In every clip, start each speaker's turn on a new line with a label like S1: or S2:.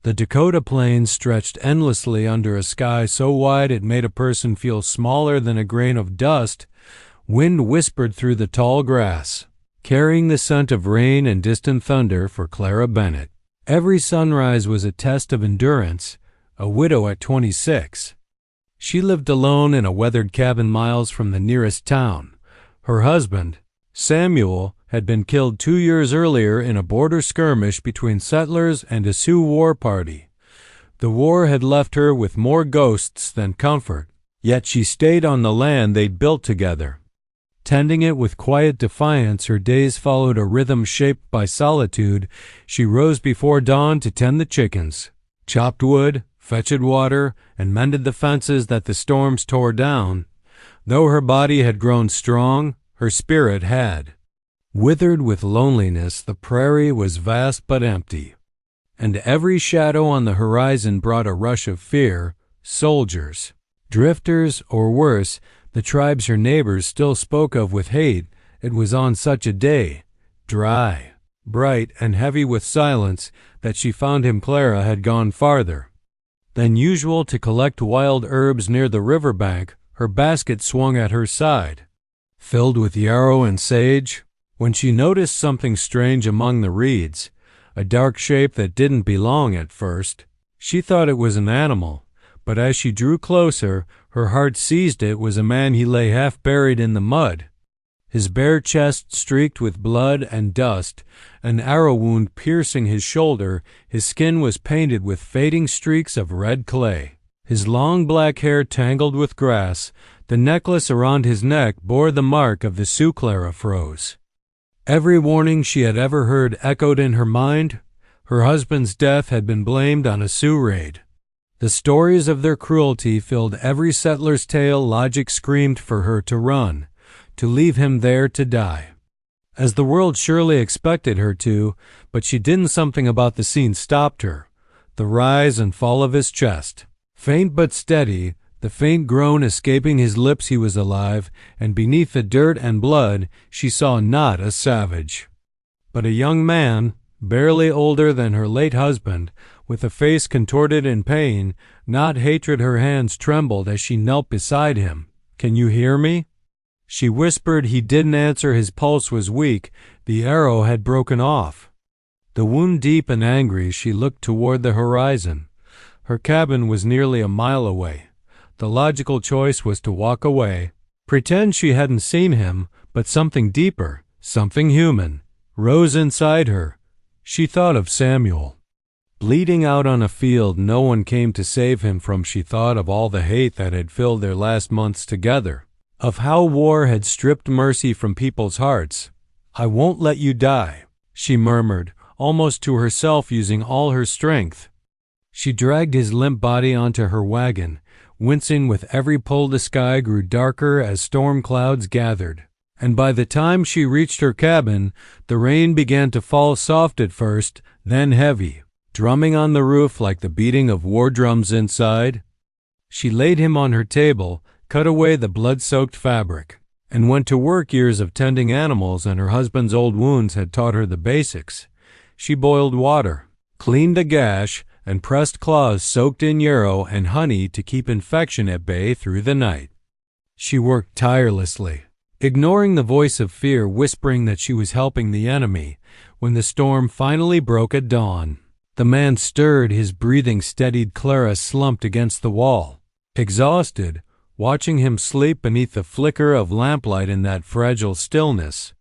S1: The Dakota Plains stretched endlessly under a sky so wide it made a person feel smaller than a grain of dust. Wind whispered through the tall grass, carrying the scent of rain and distant thunder for Clara Bennett. Every sunrise was a test of endurance, a widow at 26. She lived alone in a weathered cabin miles from the nearest town. Her husband, Samuel, had been killed 2 years earlier in a border skirmish between settlers and a Sioux war party. The war had left her with more ghosts than comfort, yet she stayed on the land they'd built together. Tending it with quiet defiance, her days followed a rhythm shaped by solitude. She rose before dawn to tend the chickens, chopped wood, fetched water, and mended the fences that the storms tore down. Though her body had grown strong, her spirit had. Withered with loneliness, the prairie was vast but empty, and every shadow on the horizon brought a rush of fear. Soldiers, drifters, or worse, the tribes her neighbors still spoke of with hate. It was on such a day, dry, bright, and heavy with silence, that she found him. Clara had gone farther than usual to collect wild herbs near the riverbank. Her basket swung at her side, filled with yarrow and sage, when she noticed something strange among the reeds, a dark shape that didn't belong at first. She thought it was an animal, but as she drew closer, her heart seized it was a man. He lay half buried in the mud, his bare chest streaked with blood and dust, an arrow wound piercing his shoulder. His skin was painted with fading streaks of red clay, his long black hair tangled with grass. The necklace around his neck bore the mark of the Sioux. Clara froze. Every warning she had ever heard echoed in her mind. Her husband's death had been blamed on a Sioux raid. The stories of their cruelty filled every settler's tale. Logic screamed for her to run, to leave him there to die, as the world surely expected her to, but she didn't. Something about the scene stopped her. The rise and fall of his chest, faint but steady, the faint groan escaping his lips. He was alive, and beneath the dirt and blood she saw not a savage, but a young man, barely older than her late husband, with a face contorted in pain, not hatred. Her hands trembled as she knelt beside him. "Can you hear me?" she whispered. He didn't answer. His pulse was weak. The arrow had broken off. The wound deep and angry, she looked toward the horizon. Her cabin was nearly a mile away. The logical choice was to walk away, pretend she hadn't seen him, but something deeper, something human, rose inside her. She thought of Samuel, bleeding out on a field no one came to save him from. She thought of all the hate that had filled their last months together, of how war had stripped mercy from people's hearts. "I won't let you die," she murmured, almost to herself, using all her strength. She dragged his limp body onto her wagon, wincing with every pull. The sky grew darker as storm clouds gathered, and by the time she reached her cabin, the rain began to fall, soft at first, then heavy, drumming on the roof like the beating of war drums inside. She laid him on her table, cut away the blood-soaked fabric, and went to work. Years of tending animals and her husband's old wounds had taught her the basics. She boiled water, cleaned a gash, and pressed claws soaked in yarrow and honey to keep infection at bay through the night. She worked tirelessly, ignoring the voice of fear whispering that she was helping the enemy. When the storm finally broke at dawn, the man stirred, his breathing steadied. Clara slumped against the wall, exhausted, watching him sleep beneath the flicker of lamplight in that fragile stillness.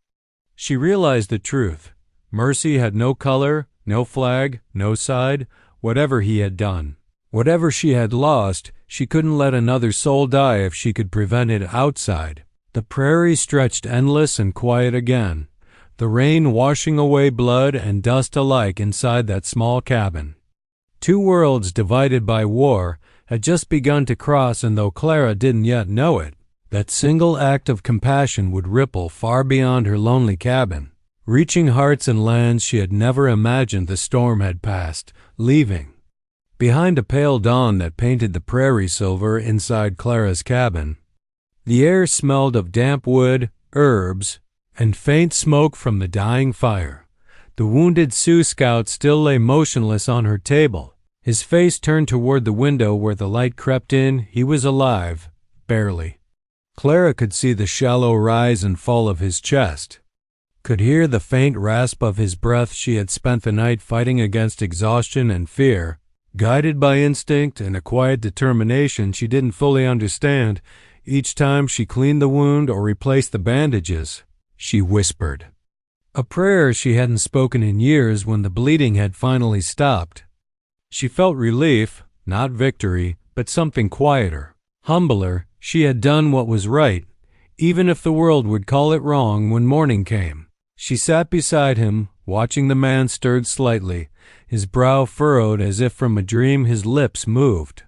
S1: She realized the truth. Mercy had no color, no flag, no side. Whatever he had done, whatever she had lost, she couldn't let another soul die if she could prevent it. Outside, the prairie stretched endless and quiet again, the rain washing away blood and dust alike inside that small cabin. Two worlds divided by war had just begun to cross, and though Clara didn't yet know it, that single act of compassion would ripple far beyond her lonely cabin, reaching hearts and lands she had never imagined. The storm had passed, leaving behind a pale dawn that painted the prairie silver. Inside Clara's cabin, the air smelled of damp wood, herbs, and faint smoke from the dying fire. The wounded Sioux scout still lay motionless on her table, His face turned toward the window where the light crept in. He was alive, barely. Clara could see the shallow rise and fall of his chest, could hear the faint rasp of his breath. She had spent the night fighting against exhaustion and fear, guided by instinct and a quiet determination she didn't fully understand. Each time she cleaned the wound or replaced the bandages, she whispered a prayer she hadn't spoken in years. When the bleeding had finally stopped, she felt relief, not victory, but something quieter, humbler. She had done what was right, even if the world would call it wrong. When morning came, she sat beside him, watching. The man stirred slightly, his brow furrowed as if from a dream. His lips moved,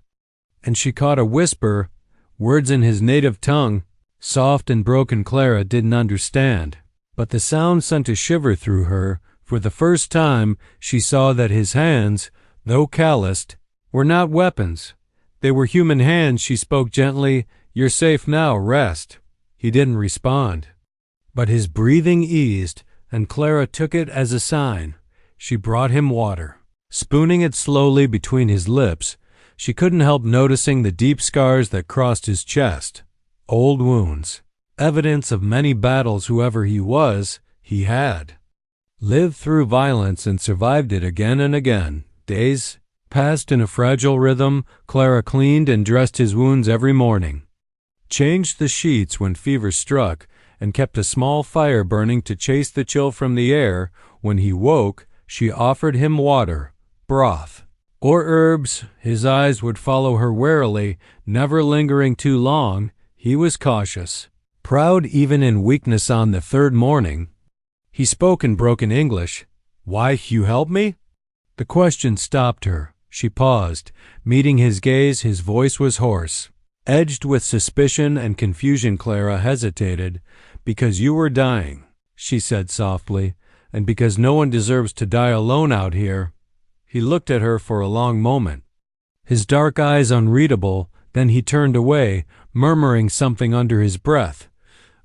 S1: and she caught a whisper, words in his native tongue, soft and broken. Clara didn't understand, but the sound sent a shiver through her. For the first time, she saw that his hands, though calloused, were not weapons. They were human hands. She spoke gently, "You're safe now, rest." He didn't respond, but his breathing eased, and Clara took it as a sign. She brought him water, spooning it slowly between his lips. She couldn't help noticing the deep scars that crossed his chest, old wounds, evidence of many battles. Whoever he was, he had lived through violence and survived it again and again. Days passed in a fragile rhythm. Clara cleaned and dressed his wounds every morning, changed the sheets when fever struck, and kept a small fire burning to chase the chill from the air. When he woke, she offered him water, broth, or herbs. His eyes would follow her warily, never lingering too long. He was cautious, proud even in weakness. On the third morning, he spoke in broken English. "Why, you help me?" The question stopped her. She paused, meeting his gaze. His voice was hoarse, edged with suspicion and confusion. Clara hesitated. "Because you were dying," she said softly, "and because no one deserves to die alone out here." He looked at her for a long moment, his dark eyes unreadable. Then he turned away, murmuring something under his breath,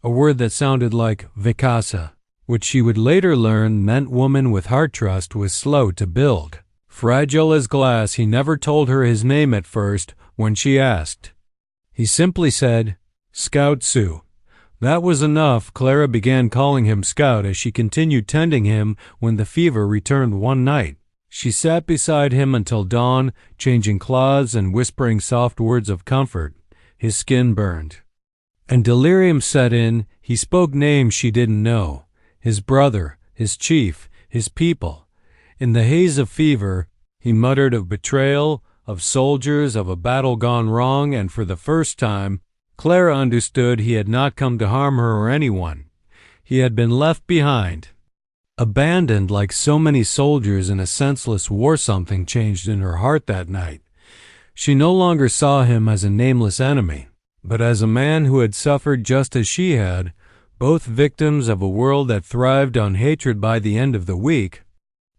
S1: a word that sounded like vikasa, which she would later learn meant woman. With heart. Trust was slow to build, fragile as glass. He never told her his name at first. When she asked, he simply said, "Scout Sioux." That was enough. Clara began calling him Scout as she continued tending him. When the fever returned one night, she sat beside him until dawn, changing cloths and whispering soft words of comfort. His skin burned, and delirium set in. He spoke names she didn't know, his brother, his chief, his people. In the haze of fever, he muttered of betrayal, of soldiers, of a battle gone wrong. And for the first time, Clara understood he had not come to harm her or anyone. He had been left behind, abandoned like so many soldiers in a senseless war. Something changed in her heart that night. She no longer saw him as a nameless enemy, but as a man who had suffered just as she had, both victims of a world that thrived on hatred. By the end of the week,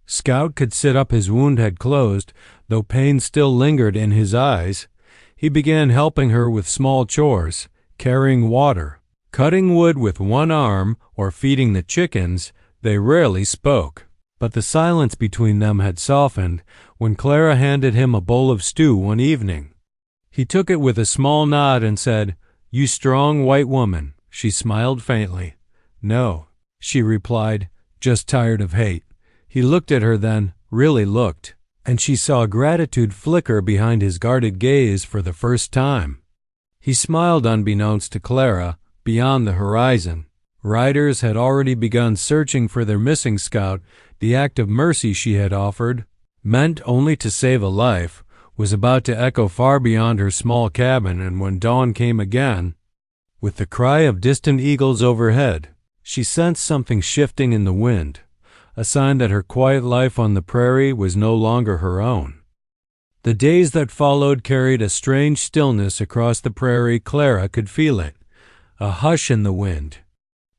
S1: Scout could sit up. His wound had closed, though pain still lingered in his eyes. He began helping her with small chores, carrying water, cutting wood with one arm, or feeding the chickens. They rarely spoke, but the silence between them had softened. When Clara handed him a bowl of stew one evening, he took it with a small nod and said, "You strong white woman." She smiled faintly. "No," she replied, "just tired of hate." He looked at her then, really looked, and she saw gratitude flicker behind his guarded gaze for the first time. He smiled unbeknownst to Clara. Beyond the horizon, riders had already begun searching for their missing Scout. The act of mercy she had offered, meant only to save a life, was about to echo far beyond her small cabin. And when dawn came again, with the cry of distant eagles overhead, she sensed something shifting in the wind, a sign that her quiet life on the prairie was no longer her own. The days that followed carried a strange stillness across the prairie. Clara could feel it, a hush in the wind,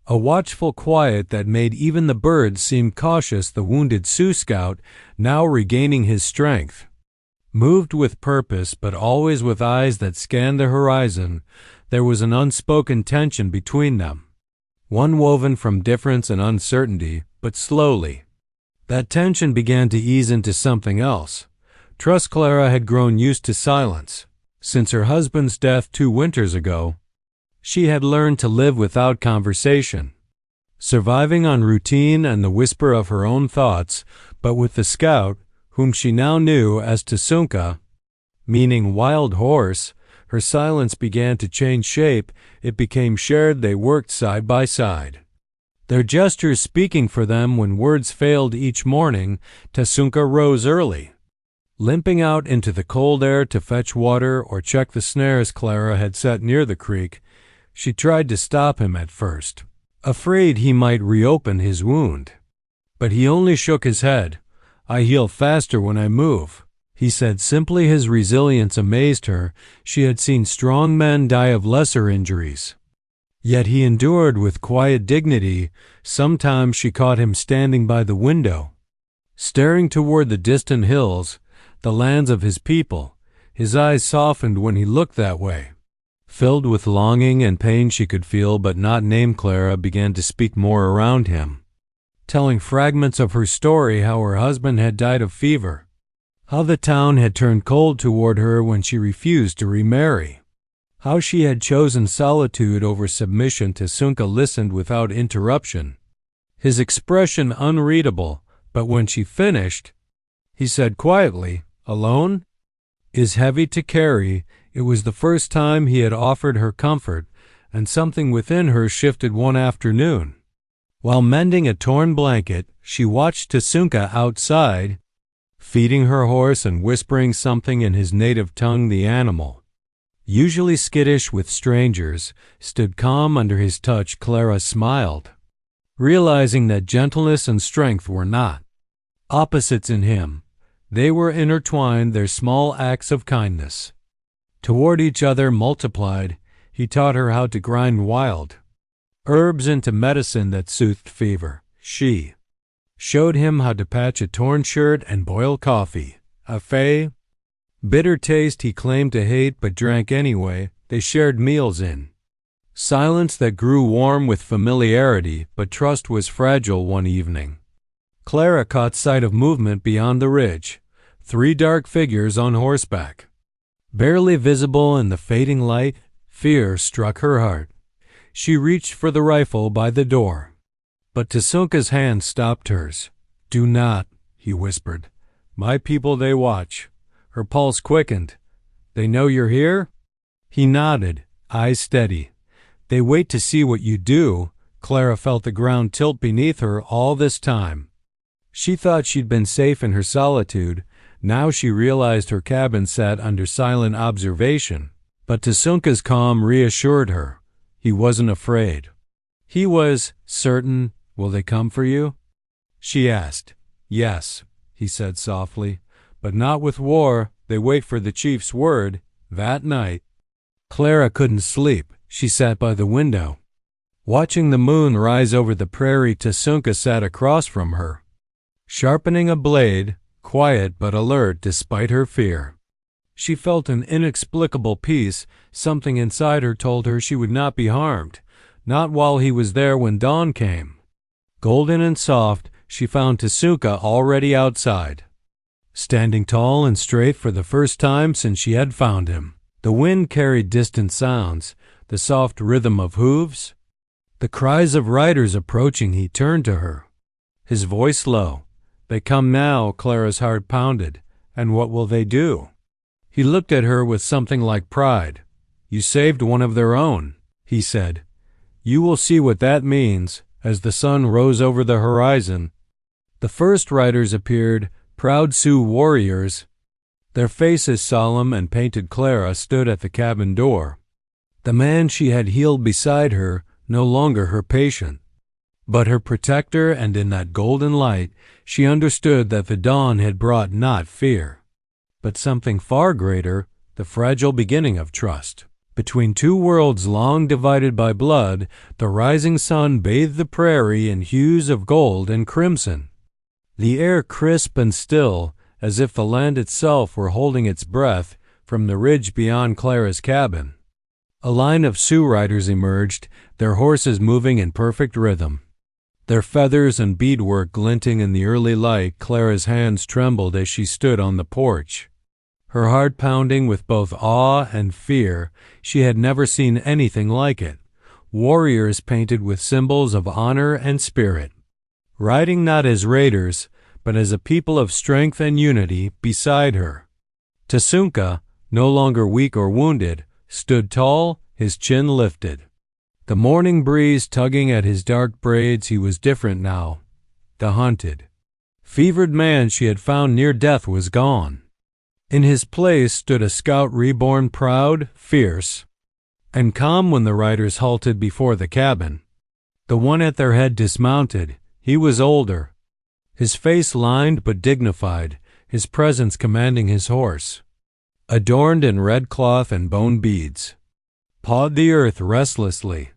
S1: a watchful quiet that made even the birds seem cautious. The wounded Sioux Scout, now regaining his strength, moved with purpose, but always with eyes that scanned the horizon. There was an unspoken tension between them, one woven from difference and uncertainty. But slowly, that tension began to ease into something else. Trust Clara had grown used to silence. Since her husband's death 2 winters ago, she had learned to live without conversation, surviving on routine and the whisper of her own thoughts. But with the scout, whom she now knew as Tsunka, meaning wild horse, her silence began to change shape. It became shared. They worked side by side, their gestures speaking for them. When words failed each morning, Tsunka rose early, limping out into the cold air to fetch water or check the snares Clara had set near the creek. She tried to stop him at first, afraid he might reopen his wound. But he only shook his head. "I heal faster when I move," he said simply. His resilience amazed her. She had seen strong men die of lesser injuries, yet he endured with quiet dignity. Sometimes she caught him standing by the window, staring toward the distant hills, the lands of his people. His eyes softened when he looked that way, filled with longing and pain she could feel but not name. Clara began to speak more around him, telling fragments of her story, how her husband had died of fever, how the town had turned cold toward her when she refused to remarry, how she had chosen solitude over submission. Tsunka listened without interruption, his expression unreadable. But when she finished, he said quietly, "Alone is heavy to carry." It was the first time he had offered her comfort, and something within her shifted. One afternoon, while mending a torn blanket, she watched Tsunka outside, feeding her horse and whispering something in his native tongue. The animal, usually skittish with strangers, stood calm under his touch. Clara smiled, realizing that gentleness and strength were not opposites in him. They were intertwined. Their small acts of kindness toward each other multiplied. He taught her how to grind wild herbs into medicine that soothed fever. She showed him how to patch a torn shirt and boil coffee, a bitter taste he claimed to hate but drank anyway. They shared meals in silence that grew warm with familiarity, but trust was fragile. One evening, Clara caught sight of movement beyond the ridge. 3 dark figures on horseback, barely visible in the fading light. Fear struck her heart. She reached for the rifle by the door, but Tsunka's hand stopped hers. "Do not," he whispered. "My people, they watch." Her pulse quickened. "They know you're here?" He nodded, eyes steady. "They wait to see what you do." Clara felt the ground tilt beneath her. All this time, she thought she'd been safe in her solitude. Now she realized her cabin sat under silent observation. But Tsunka's calm reassured her. He wasn't afraid. He was certain. "Will they come for you?" she asked. "Yes," he said softly, "but not with war. They wait for the chief's word." That night, Clara couldn't sleep. She sat by the window, watching the moon rise over the prairie. Tsunka sat across from her, sharpening a blade, quiet but alert despite her fear. She felt an inexplicable peace. Something inside her told her she would not be harmed, not while he was there. When dawn came, golden and soft, she found Tsunka already outside, standing tall and straight for the first time since she had found him. The wind carried distant sounds, the soft rhythm of hooves, the cries of riders approaching. He turned to her, his voice low. "They come now." Clara's heart pounded. "And what will they do?" He looked at her with something like pride. "You saved one of their own," he said. "You will see what that means." As the sun rose over the horizon, the first riders appeared, proud Sioux warriors, their faces solemn and painted. Clara stood at the cabin door. The man she had healed beside her, no longer her patient, but her protector, and in that golden light she understood that the dawn had brought not fear, but something far greater, the fragile beginning of trust. Between 2 worlds long divided by blood, the rising sun bathed the prairie in hues of gold and crimson, the air crisp and still, as if the land itself were holding its breath. From the ridge beyond Clara's cabin, a line of Sioux riders emerged, their horses moving in perfect rhythm. Their feathers and beadwork glinting in the early light. Clara's hands trembled as she stood on the porch, her heart pounding with both awe and fear. She had never seen anything like it. Warriors painted with symbols of honor and spirit, riding not as raiders, but as a people of strength and unity beside her. Tasunka, no longer weak or wounded, stood tall, his chin lifted, the morning breeze tugging at his dark braids. He was different now. The hunted, fevered man she had found near death was gone. In his place stood a scout reborn, proud, fierce, and calm. When the riders halted before the cabin, the one at their head dismounted. He was older, his face lined but dignified, his presence commanding. His horse, adorned in red cloth and bone beads, pawed the earth restlessly.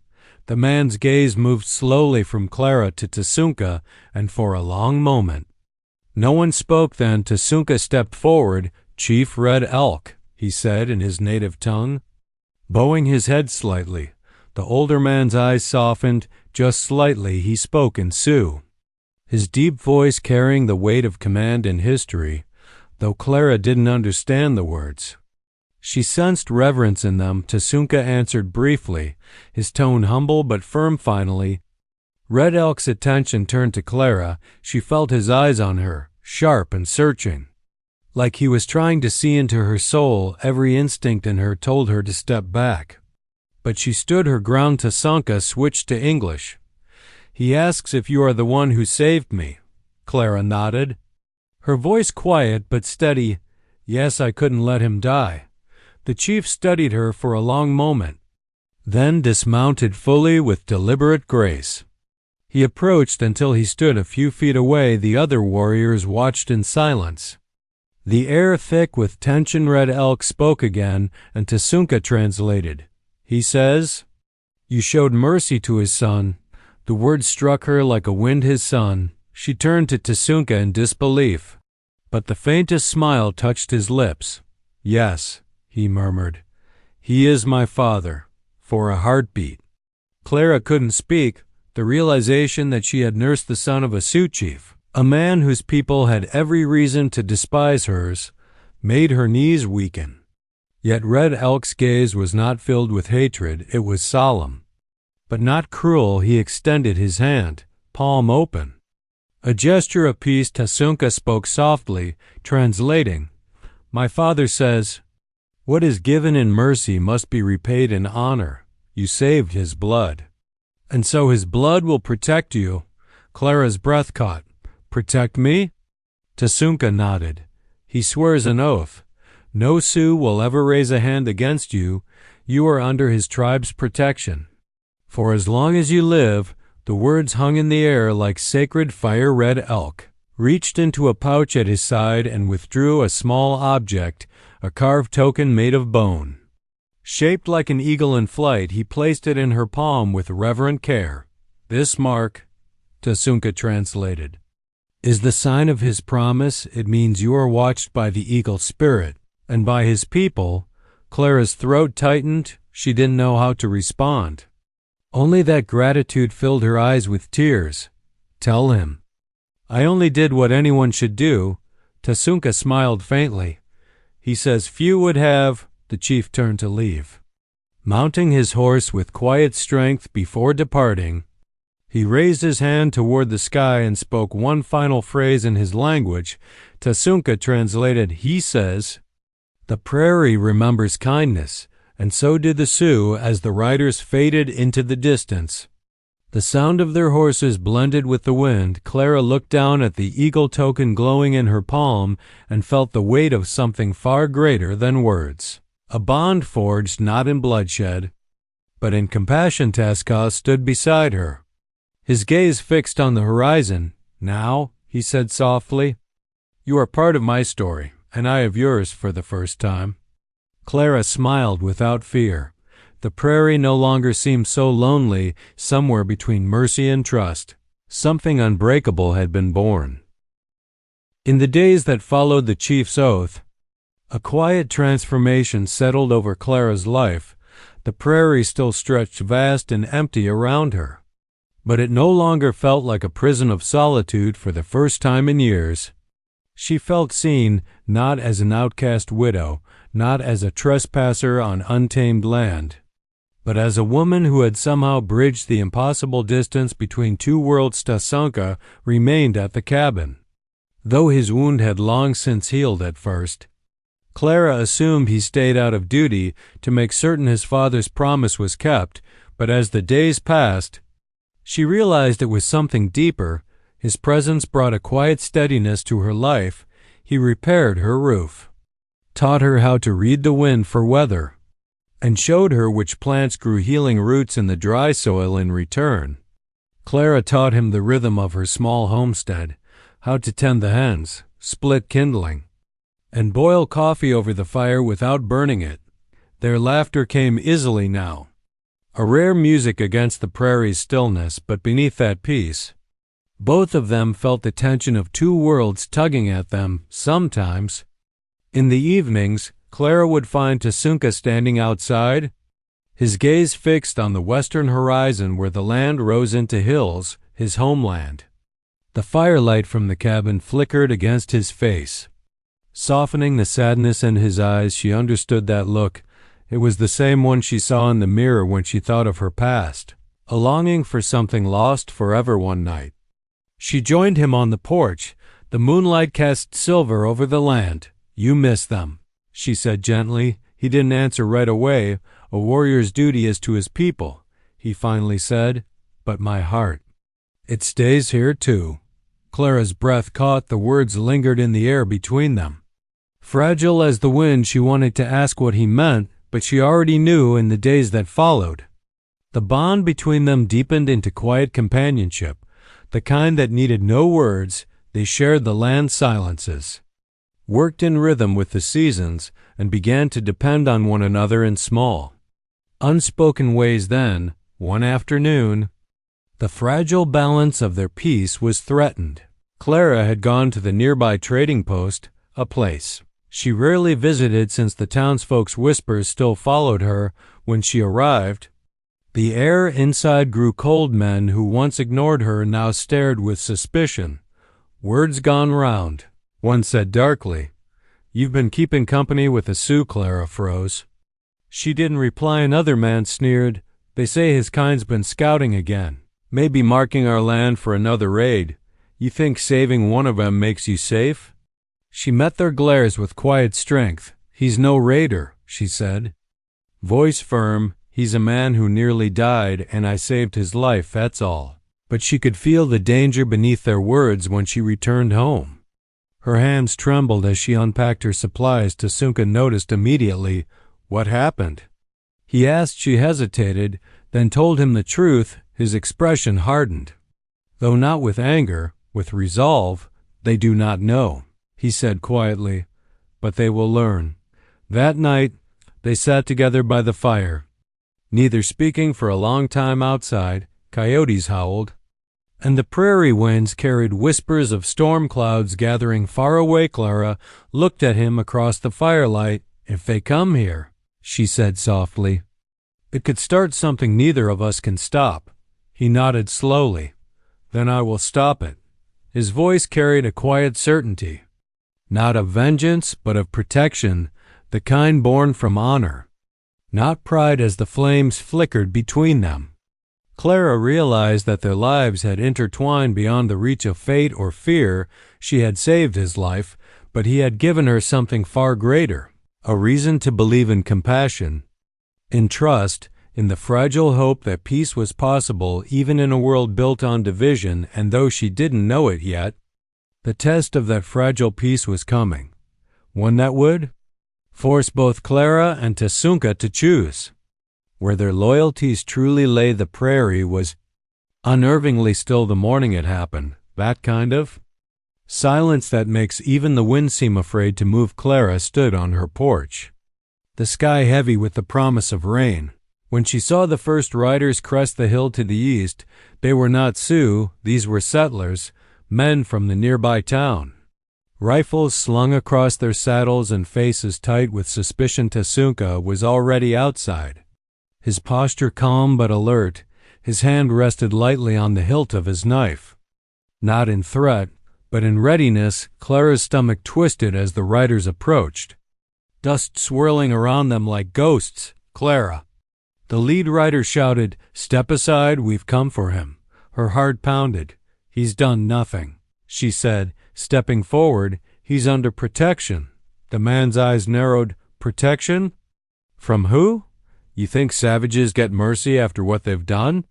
S1: The man's gaze moved slowly from Clara to Tasunka, and for a long moment no one spoke. Then Tasunka stepped forward. "Chief Red Elk," he said in his native tongue, bowing his head slightly. The older man's eyes softened just slightly. He spoke in Sioux, his deep voice carrying the weight of command and history, though Clara didn't understand the words. She sensed reverence in them. Tasunka answered briefly, his tone humble but firm. Finally, Red Elk's attention turned to Clara. She felt his eyes on her, sharp and searching, like he was trying to see into her soul. Every instinct in her told her to step back, but she stood her ground. Tasunka switched to English. "He asks if you are the one who saved me." Clara nodded, her voice quiet but steady. "Yes, I couldn't let him die." The chief studied her for a long moment, then dismounted fully with deliberate grace. He approached until he stood a few feet away. The other warriors watched in silence, the air thick with tension. Red Elk spoke again, and Tasunka translated. "He says, you showed mercy to his son." The word struck her like a wind. His son. She turned to Tasunka in disbelief, but the faintest smile touched his lips. "Yes," he murmured. "He is my father." For a heartbeat, Clara couldn't speak. The realization that she had nursed the son of a Sioux chief, a man whose people had every reason to despise hers, made her knees weaken. Yet Red Elk's gaze was not filled with hatred. It was solemn, but not cruel. He extended his hand, palm open, a gesture of peace. Tasunka spoke softly, translating. "My father says, what is given in mercy must be repaid in honor. You saved his blood, and so his blood will protect you." Clara's breath caught. "Protect me?" Tasunka nodded. "He swears an oath. No Sioux will ever raise a hand against you. You are under his tribe's protection for as long as you live." The words hung in the air like sacred fire. Red Elk reached into a pouch at his side and withdrew a small object, a carved token made of bone. Shaped like an eagle in flight, he placed it in her palm with reverent care. "This mark," Tasunka translated, "is the sign of his promise. It means you are watched by the eagle spirit and by his people." Clara's throat tightened. She didn't know how to respond. Only that gratitude filled her eyes with tears. "Tell him." "I only did what anyone should do." Tasunka smiled faintly. "He says few would have." The chief turned to leave, mounting his horse with quiet strength. Before departing, he raised his hand toward the sky and spoke one final phrase in his language. Tasunka translated. "He says, the prairie remembers kindness," and so did the Sioux as the riders faded into the distance. The sound of their horses blended with the wind. Clara looked down at the eagle token glowing in her palm and felt the weight of something far greater than words. A bond forged not in bloodshed, but in compassion. Taska stood beside her, his gaze fixed on the horizon. "Now," he said softly, "you are part of my story, and I of yours for the first time." Clara smiled without fear. The prairie no longer seemed so lonely. Somewhere between mercy and trust, something unbreakable had been born. In the days that followed the chief's oath, a quiet transformation settled over Clara's life. The prairie still stretched vast and empty around her, but it no longer felt like a prison of solitude for the first time in years. She felt seen, not as an outcast widow, not as a trespasser on untamed land, but as a woman who had somehow bridged the impossible distance between two worlds. Tasunka remained at the cabin. Though his wound had long since healed at first, Clara assumed he stayed out of duty to make certain his father's promise was kept, but as the days passed, she realized it was something deeper. His presence brought a quiet steadiness to her life. He repaired her roof, taught her how to read the wind for weather, and showed her which plants grew healing roots in the dry soil in return. Clara taught him the rhythm of her small homestead, how to tend the hens, split kindling, and boil coffee over the fire without burning it. Their laughter came easily now, a rare music against the prairie's stillness, but beneath that peace, both of them felt the tension of two worlds tugging at them. Sometimes, in the evenings, Clara would find Tasunka standing outside, his gaze fixed on the western horizon where the land rose into hills, his homeland. The firelight from the cabin flickered against his face, softening the sadness in his eyes. She understood that look. It was the same one she saw in the mirror when she thought of her past, a longing for something lost forever. One night, she joined him on the porch. The moonlight cast silver over the land. "You miss them," she said gently. He didn't answer right away. "A warrior's duty is to his people," he finally said. "But my heart, it stays here too." Clara's breath caught. The words lingered in the air between them. Fragile as the wind, she wanted to ask what he meant, but she already knew in the days that followed. The bond between them deepened into quiet companionship, the kind that needed no words. They shared the land's silences, worked in rhythm with the seasons, and began to depend on one another in small, unspoken ways. Then, one afternoon, the fragile balance of their peace was threatened. Clara had gone to the nearby trading post, a place she rarely visited since the townsfolk's whispers still followed her. When she arrived, the air inside grew cold. Men who once ignored her now stared with suspicion. "Word's gone round," one said darkly. "You've been keeping company with the Sioux." Clara froze. She didn't reply. Another man sneered. "They say his kind's been scouting again, maybe marking our land for another raid. You think saving one of 'em makes you safe?" She met their glares with quiet strength. "He's no raider," she said, voice firm. "He's a man who nearly died, and I saved his life, that's all." But she could feel the danger beneath their words when she returned home. Her hands trembled as she unpacked her supplies. Tasunka noticed immediately. "What happened?" he asked. She hesitated, then told him the truth. His expression hardened, though not with anger, with resolve. "They do not know," he said quietly, "but they will learn." That night, they sat together by the fire, neither speaking for a long time. Outside, coyotes howled, and the prairie winds carried whispers of storm clouds gathering far away. Clara looked at him across the firelight. "If they come here," she said softly, "it could start something neither of us can stop." He nodded slowly. "Then I will stop it." His voice carried a quiet certainty, not of vengeance, but of protection, the kind born from honor, not pride. As the flames flickered between them, Clara realized that their lives had intertwined beyond the reach of fate or fear. She had saved his life, but he had given her something far greater, a reason to believe in compassion, in trust, in the fragile hope that peace was possible even in a world built on division. And though she didn't know it yet, the test of that fragile peace was coming, one that would force both Clara and Tasunka to choose. Where their loyalties truly lay. The prairie was unnervingly still. The morning it happened, that kind of silence that makes even the wind seem afraid to move. Clara stood on her porch, the sky heavy with the promise of rain. When she saw the first riders crest the hill to the east, they were not Sioux. These were settlers, men from the nearby town, rifles slung across their saddles and faces tight with suspicion. Tasunka was already outside, his posture calm but alert, His hand rested lightly on the hilt of his knife. Not in threat, but in readiness, Clara's stomach twisted as the riders approached. Dust swirling around them like ghosts. Clara. The lead rider shouted, "Step aside, we've come for him." Her heart pounded. "He's done nothing," she said, stepping forward. "He's under protection." The man's eyes narrowed. "Protection? From who? You think savages get mercy after what they've done?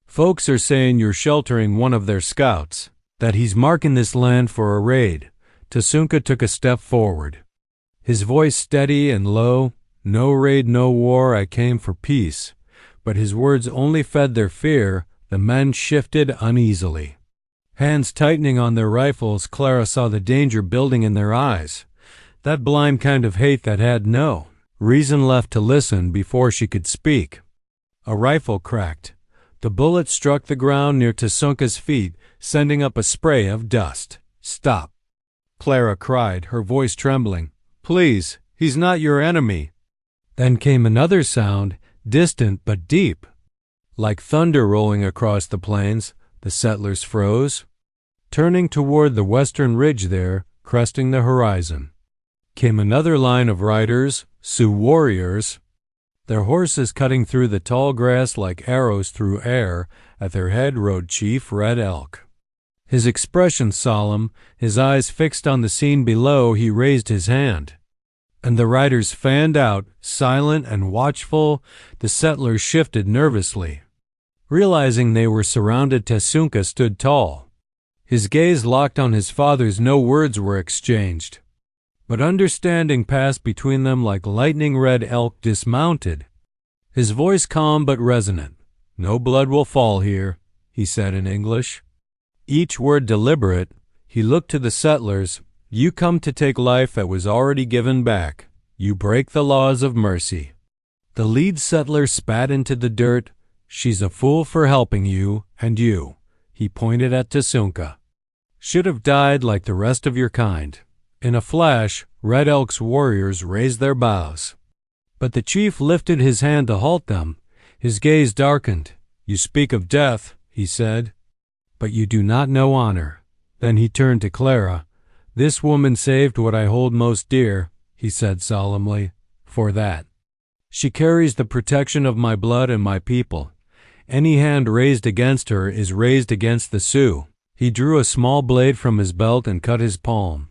S1: Folks are saying you're sheltering one of their scouts, that he's marking this land for a raid." Tasunka took a step forward, his voice steady and low. "No raid, no war, I came for peace." But his words only fed their fear. The men shifted uneasily. Hands tightening on their rifles, Clara saw the danger building in their eyes. That blind kind of hate that had no reason left to listen before she could speak. A rifle cracked. The bullet struck the ground near Tasunka's feet, sending up a spray of dust. "Stop," Clara cried, her voice trembling. "Please, he's not your enemy." Then came another sound, distant but deep. Like thunder rolling across the plains, the settlers froze, turning toward the western ridge there, cresting the horizon. Came another line of riders, Sioux warriors, their horses cutting through the tall grass like arrows through air. At their head rode Chief Red Elk. His expression solemn, his eyes fixed on the scene below. He raised his hand, and the riders fanned out, silent and watchful. The settlers shifted nervously. Realizing they were surrounded, Tasunka stood tall. His gaze locked on his father's. No words were exchanged, but understanding passed between them like lightning. Red Elk dismounted, his voice calm but resonant. "No blood will fall here," he said in English, each word deliberate. He looked to the settlers. "You come to take life that was already given back. You break the laws of mercy." The lead settler spat into the dirt. "She's a fool for helping you, and you," he pointed at Tasunka, "should have died like the rest of your kind." In a flash, Red Elk's warriors raised their bows, but the chief lifted his hand to halt them. His gaze darkened. "You speak of death," he said, "but you do not know honor." Then he turned to Clara. "This woman saved what I hold most dear," he said solemnly. "For that, she carries the protection of my blood and my people. Any hand raised against her is raised against the Sioux." He drew a small blade from his belt and cut his palm,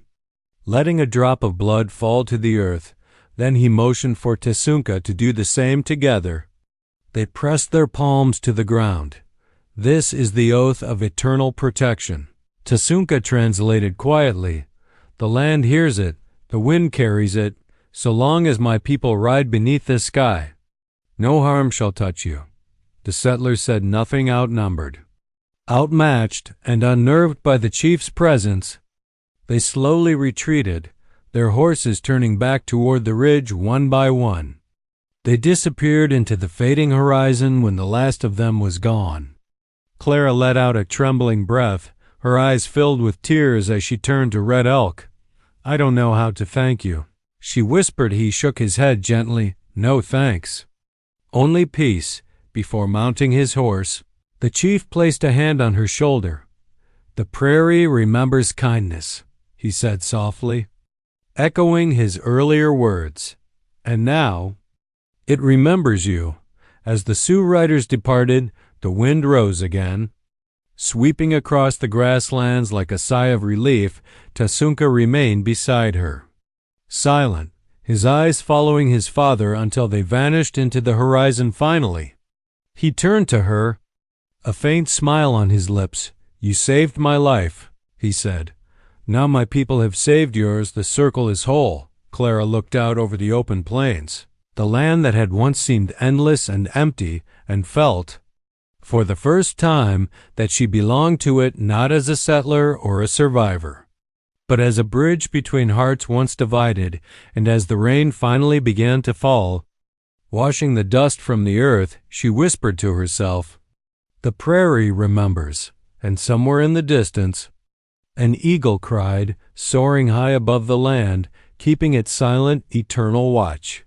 S1: letting a drop of blood fall to the earth. Then he motioned for Tasunka to do the same. Together they pressed their palms to the ground. "This is the oath of eternal protection." Tasunka translated quietly. "The land hears it, the wind carries it. So long as my people ride beneath this sky, no harm shall touch you." The settlers said nothing. Outnumbered, outmatched, and unnerved by the chief's presence, they slowly retreated, their horses turning back toward the ridge one by one. They disappeared into the fading horizon when the last of them was gone. Clara let out a trembling breath, her eyes filled with tears as she turned to Red Elk. "I don't know how to thank you," she whispered. He shook his head gently. "No thanks. Only peace." Before mounting his horse, the chief placed a hand on her shoulder. "The prairie remembers kindness," he said softly, echoing his earlier words. "And now it remembers you." As the Sioux riders departed, the wind rose again, sweeping across the grasslands like a sigh of relief. Tasunka remained beside her, silent, his eyes following his father until they vanished into the horizon. Finally, he turned to her, a faint smile on his lips. "You saved my life," he said. "Now my people have saved yours. The circle is whole." Clara looked out over the open plains, the land that had once seemed endless and empty, and felt, for the first time, that she belonged to it, not as a settler or a survivor, but as a bridge between hearts once divided. And as the rain finally began to fall, washing the dust from the earth, she whispered to herself, "The prairie remembers." And somewhere in the distance, an eagle cried, soaring high above the land, keeping its silent, eternal watch.